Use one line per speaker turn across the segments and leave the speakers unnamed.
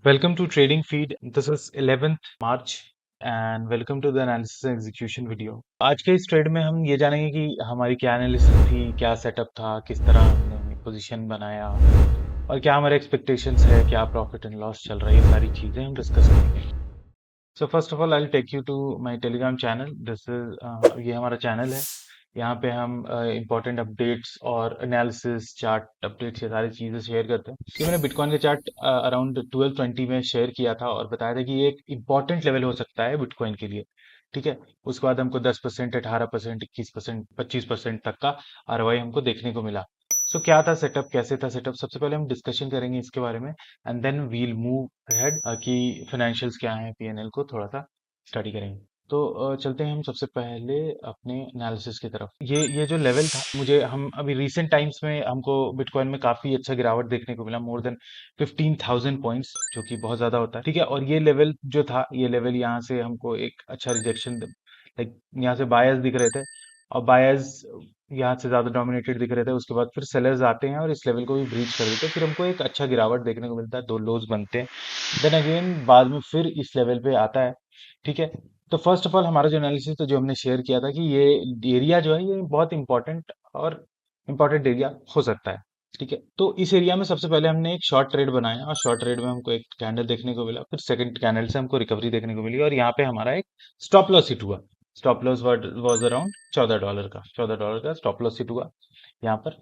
Welcome to Trading Feed. This is 11th March and welcome to the analysis and execution video. आज के इस trade में हम ये जानेंगे कि हमारी क्या एनालिसिस थी, क्या सेटअप था, किस तरह हमने पोजीशन बनाया और क्या हमारे एक्सपेक्टेशंस है, क्या प्रॉफिट एंड लॉस चल रहा है, ये सारी चीजें हम डिस्कस करेंगे। So first of all I take you to my Telegram channel. This is ये हमारा चैनल है। यहाँ पे हम इंपॉर्टेंट अपडेट्स और एनालिसिस चार्ट अपडेट्स ये सारी चीजें शेयर करते हैं। ये मैंने बिटकॉइन का चार्ट अराउंड 1220 में शेयर किया था और बताया था कि ये एक इंपॉर्टेंट लेवल हो सकता है बिटकॉइन के लिए। ठीक है। उसके बाद हमको 10%, 18%, 21%, 25% तक का आरओआई हमको देखने को मिला। सो क्या था सेटअप, कैसे था सेटअप, सबसे पहले हम डिस्कशन करेंगे इसके बारे में and then we'll move ahead कि फाइनेंशियल्स क्या हैं, पीएनएल को थोड़ा सा स्टडी करेंगे। तो चलते हैं हम सबसे पहले अपने एनालिसिस की तरफ। ये जो लेवल था, मुझे हम अभी रिसेंट टाइम्स में हमको बिटकॉइन में काफी अच्छा गिरावट देखने को मिला, मोर देन 15,000 पॉइंट्स, जो कि बहुत ज्यादा होता है। ठीक है। और ये लेवल जो था, ये लेवल यहाँ से हमको एक अच्छा रिजेक्शन, लाइक यहाँ से बायर्स दिख रहे थे और बायर्स यहाँ से ज्यादा डोमिनेटेड दिख रहे थे। उसके बाद फिर सेलर्स आते हैं और इस लेवल को भी ब्रीच कर देते हैं, फिर हमको एक अच्छा गिरावट देखने को मिलता है, दो लोज बनते हैं। देन अगेन बाद में फिर इस लेवल पे आता है। ठीक है। तो फर्स्ट ऑफ ऑल हमारा जो एनालिसिस तो जो हमने शेयर किया था कि ये एरिया जो है ये बहुत इंपॉर्टेंट और इम्पोर्टेंट एरिया हो सकता है। ठीक है। तो इस एरिया में सबसे पहले हमने एक शॉर्ट ट्रेड बनाया और शॉर्ट ट्रेड में हमको एक कैंडल देखने को मिला, फिर सेकंड कैंडल से हमको रिकवरी देखने को मिली और यहाँ पे हमारा एक स्टॉप लॉस हिट हुआ। स्टॉप लॉस वाज अराउंड $14 का, $14 का स्टॉप लॉस हिट हुआ यहाँ पर।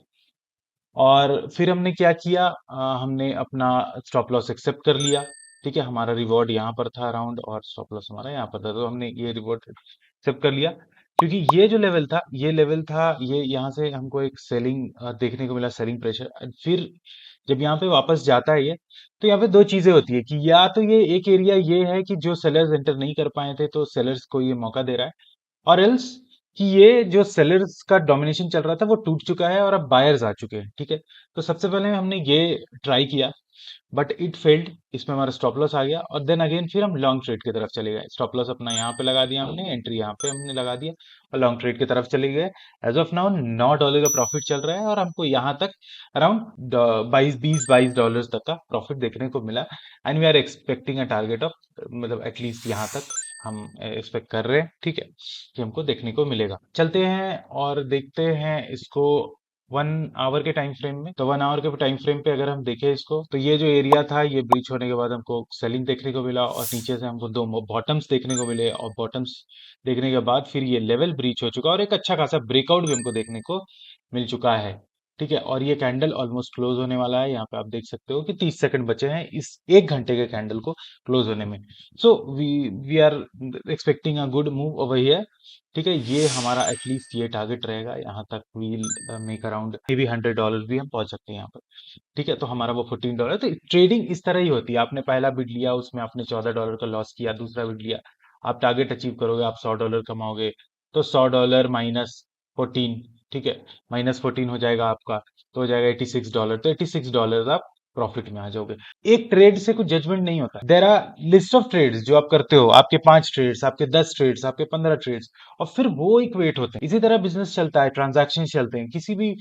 और फिर हमने क्या किया, हमने अपना स्टॉप लॉस एक्सेप्ट कर लिया। ठीक है। हमारा रिवॉर्ड यहाँ पर था अराउंड और स्टॉप लॉस हमारा यहाँ पर था, तो हमने ये रिवॉर्ड एक्सेप्ट कर लिया। क्योंकि ये जो लेवल था, ये लेवल था, ये यहाँ से हमको एक सेलिंग देखने को मिला, सेलिंग प्रेशर। फिर जब यहाँ पे वापस जाता है ये, तो यहाँ पे दो चीजें होती है कि या तो ये एक एरिया ये है कि जो सेलर्स एंटर नहीं कर पाए थे, तो सेलर्स को ये मौका दे रहा है, और एल्स कि ये जो सेलर्स का डोमिनेशन चल रहा था वो टूट चुका है और अब बायर्स आ चुके हैं। ठीक है। तो सबसे पहले हमने ये ट्राई किया, बट इट फेल्ड। इसमें हमारा स्टॉप लॉस आ गया और देन अगेन फिर हम लॉन्ग ट्रेड की तरफ चले गए। स्टॉप लॉस अपना यहाँ पे लगा दिया हमने, एंट्री यहाँ पे हमने लगा दिया और लॉन्ग ट्रेड की तरफ चले गए। एज ऑफ नाउ $9 का प्रॉफिट चल रहा है और हमको यहाँ तक अराउंड 22 तक का प्रॉफिट देखने को मिला। And we are expecting a target of, मतलब एटलीस्ट यहाँ तक हम एक्सपेक्ट कर रहे हैं। ठीक है, कि हमको देखने को मिलेगा। चलते हैं और देखते हैं इसको 1 आवर के टाइम फ्रेम में। तो 1 आवर के टाइम फ्रेम पे अगर हम देखें इसको, तो ये जो एरिया था ये ब्रीच होने के बाद हमको सेलिंग देखने को मिला और नीचे से हमको दो बॉटम्स देखने को मिले और बॉटम्स देखने के बाद फिर ये लेवल ब्रीच हो चुका और एक अच्छा खासा ब्रेकआउट भी हमको देखने को मिल चुका है। ठीक है। और ये कैंडल ऑलमोस्ट क्लोज होने वाला है। यहाँ पे आप देख सकते हो कि 30 सेकंड बचे हैं इस 1 घंटे के कैंडल को क्लोज होने में। So we we are expecting a good move over here. ठीक है। ये हमारा एटलीस्ट ये टारगेट रहेगा, यहाँ तक we'll make around maybe $100 भी हम पहुंच सकते हैं यहाँ पर। ठीक है। तो हमारा वो $14। तो ट्रेडिंग इस तरह ही होती है, आपने पहला बिड लिया, उसमें आपने $14 का लॉस किया, दूसरा बिड लिया, आप टारगेट अचीव करोगे, आप $100 कमाओगे। तो $100 माइनस 14, ठीक है, -14 हो जाएगा आपका, तो हो जाएगा $86। तो $86 आप प्रॉफिट में आ जाओगे। एक ट्रेड से कुछ जजमेंट नहीं होता, there are list of trades जो आप करते हो, आपके 5 ट्रेड्स, आपके 10 ट्रेड्स, आपके 15 ट्रेड्स, और फिर वो इक्वेट होते हैं। इसी तरह बिजनेस चलता है, ट्रांजैक्शन चलते हैं, किसी भी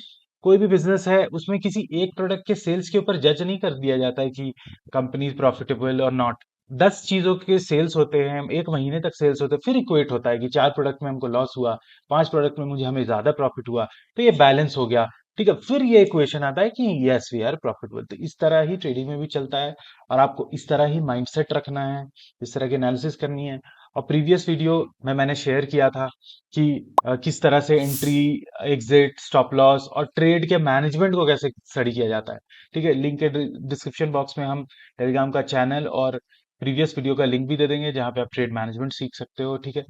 कोई भी बिजनेस है उसमें किसी एक प्रोडक्ट के सेल्स के ऊपर जज नहीं कर दिया जाता है कि कंपनी प्रॉफिटेबल और नॉट। 10 चीजों के सेल्स होते हैं, 1 महीने तक सेल्स होते हैं, फिर इक्वेट होता है कि 4 प्रोडक्ट में हमको लॉस हुआ, 5 प्रोडक्ट में मुझे हमें ज्यादा प्रॉफिट हुआ, तो ये बैलेंस हो गया। ठीक है। फिर ये इक्वेशन आता है कि यस वी आर प्रॉफिटेबल। तो इस तरह ही ट्रेडिंग में भी चलता है और आपको इस तरह ही माइंडसेट रखना है, इस तरह की एनालिसिस करनी है। और प्रीवियस वीडियो में मैंने शेयर किया था कि किस तरह से एंट्री, एग्जिट, स्टॉप लॉस और ट्रेड के मैनेजमेंट को कैसे स्टडी किया जाता है। ठीक है। लिंक के डिस्क्रिप्शन बॉक्स में हम टेलीग्राम का चैनल और प्रीवियस वीडियो का लिंक भी दे देंगे, जहाँ पे आप ट्रेड मैनेजमेंट सीख सकते हो। ठीक है।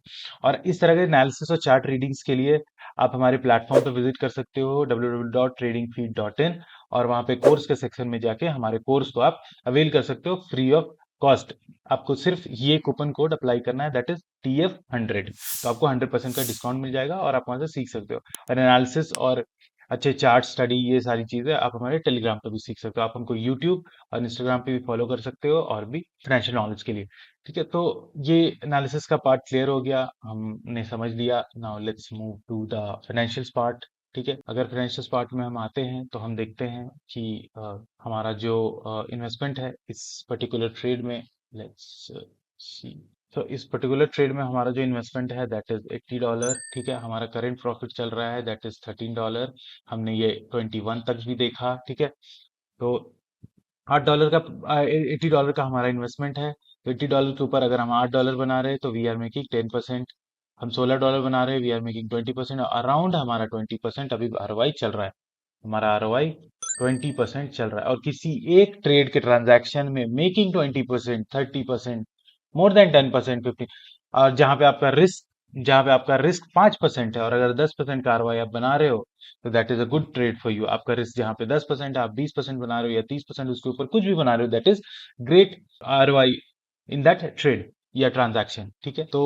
और इस तरह के एनालिसिस और चार्ट रीडिंग्स के लिए आप हमारे प्लेटफॉर्म पर विजिट कर सकते हो, www.tradingfeed.in, और वहाँ पे कोर्स के सेक्शन में जाके हमारे कोर्स को आप अवेल कर सकते हो फ्री ऑफ कॉस्ट। आपको सिर्फ ये कूपन कोड अप्लाई करना है, दैट इज TF100। तो आपको 100% का डिस्काउंट मिल जाएगा और आप वहां से सीख सकते हो। और एनालिसिस और अच्छे चार्ट स्टडी, ये सारी चीजें आप हमारे टेलीग्राम पे भी सीख सकते हो। आप हमको यूट्यूब और इंस्टाग्राम पे भी फॉलो कर सकते हो, और भी फाइनेंशियल नॉलेज के लिए। ठीक है। तो ये एनालिसिस का पार्ट क्लियर हो गया, हमने समझ लिया। Now let's move to the financial part. ठीक है। अगर फाइनेंशियल पार्ट में हम आते हैं तो हम देखते हैं कि हमारा जो इन्वेस्टमेंट है इस पर्टिकुलर ट्रेड में, लेट्स सी, तो इस पर्टिकुलर ट्रेड में हमारा जो इन्वेस्टमेंट है दैट इज $80। ठीक है। हमारा करंट प्रॉफिट चल रहा है दैट इज $13। हमने ये 21 तक भी देखा। ठीक है। तो $8 का $80 का हमारा इन्वेस्टमेंट है। तो $80 के ऊपर अगर हम $8 बना रहे हैं तो वी आर मेकिंग 10%। हम $16 बना रहे हैं, वी आर मेकिंग 20%। अराउंड हमारा 20% अभी आरओआई चल रहा है। हमारा आरओआई 20% चल रहा है। और किसी एक ट्रेड के ट्रांजैक्शन में मेकिंग 20%, 30%, मोर देन 10%, 15, और जहां पे आपका रिस्क 5% है और अगर 10% का आरओआई आप बना रहे हो तो that is a good trade for you. आपका रिस्क जहां पे 10% है, आप 20% बना रहे हो या 30% उसके ऊपर कुछ भी बना रहे हो, that is great ROI in that trade या ट्रांजैक्शन। ठीक है। तो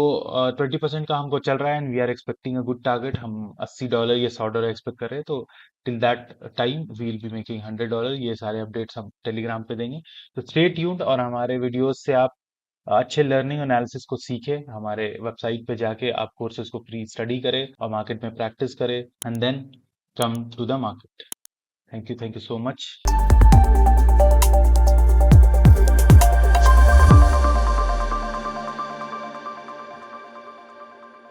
20% का हमको चल रहा है and we are expecting a good target. हम $80 या $100 एक्सपेक्ट कर रहे हैं। तो till that time we will be making $100। ये सारे अपडेट्स हम टेलीग्राम पे देंगे। तो स्टे ट्यून्ड और हमारे वीडियोस से आप अच्छे लर्निंग एनालिसिस को सीखें। हमारे वेबसाइट पे जाके आप कोर्सेज को फ्री स्टडी करें और मार्केट में प्रैक्टिस करें and then come to the market. Thank you so much.